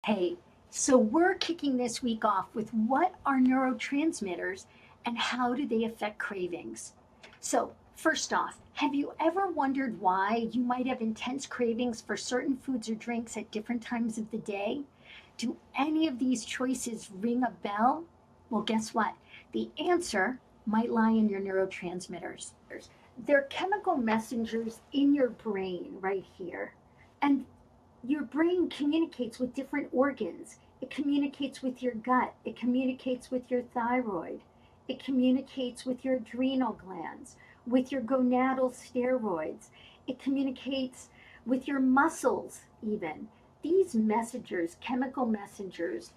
Hey, so we're kicking this week off with what are neurotransmitters and how do they affect cravings? So, first off, have you ever wondered why you might have intense cravings for certain foods or drinks at different times of the day? Do any of these choices ring a bell? Well, guess what? The answer might lie in your neurotransmitters. They're chemical messengers in your brain right here. And your brain communicates with different organs. It communicates with your gut. It communicates with your thyroid. It communicates with your adrenal glands, with your gonadal steroids. It communicates with your muscles, even. These messengers, chemical messengers,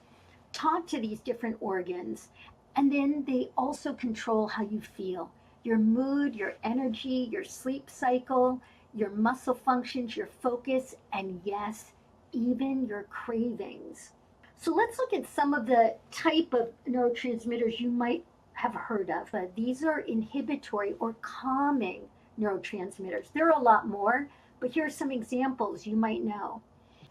talk to these different organs, and then they also control how you feel, your mood, your energy, your sleep cycle, your muscle functions, your focus, and yes, even your cravings. So let's look at some of the type of neurotransmitters you might have heard of. These are inhibitory or calming neurotransmitters. There are a lot more, but here are some examples you might know.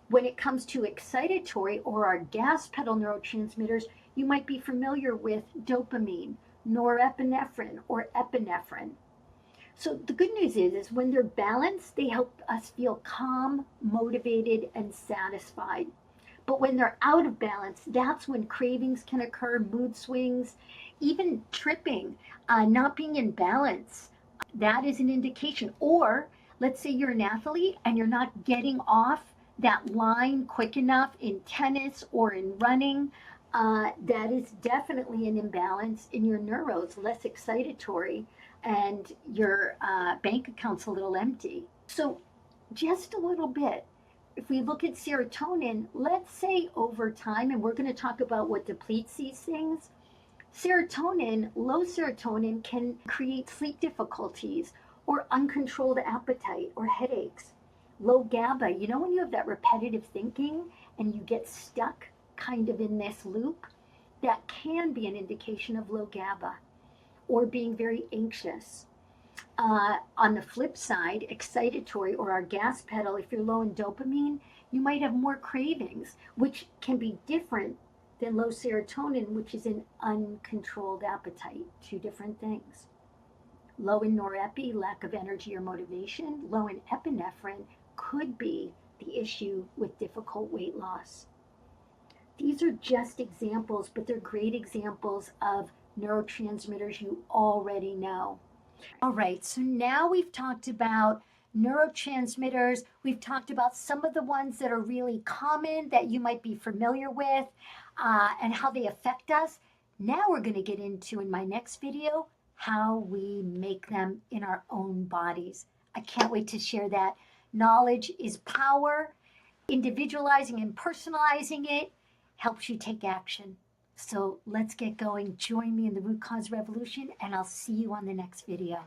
When it comes to excitatory or our gas pedal neurotransmitters, you might be familiar with dopamine, norepinephrine, or epinephrine. So the good news is when they're balanced, they help us feel calm, motivated, and satisfied. But when they're out of balance, that's when cravings can occur, mood swings, even tripping, not being in balance. That is an indication. Or let's say you're an athlete and you're not getting off that line quick enough in tennis or in running. That is definitely an imbalance in your neuros, less excitatory, and your bank account's a little empty. So, just a little bit. If we look at serotonin, let's say over time, and we're going to talk about what depletes these things, low serotonin can create sleep difficulties or uncontrolled appetite or headaches. Low GABA, you know, when you have that repetitive thinking and you get stuck kind of in this loop, that can be an indication of low GABA or being very anxious. On the flip side, excitatory or our gas pedal, if you're low in dopamine, you might have more cravings, which can be different than low serotonin, which is an uncontrolled appetite. Two different things. Low in norepi, lack of energy or motivation. Low in epinephrine could be the issue with difficult weight loss. These are just examples, but they're great examples of neurotransmitters you already know. All right, so now we've talked about neurotransmitters. We've talked about some of the ones that are really common that you might be familiar with and how they affect us. Now we're going to get into, in my next video, how we make them in our own bodies. I can't wait to share that. Knowledge is power. Individualizing and personalizing it helps you take action. So let's get going. Join me in the root cause revolution, and I'll see you on the next video.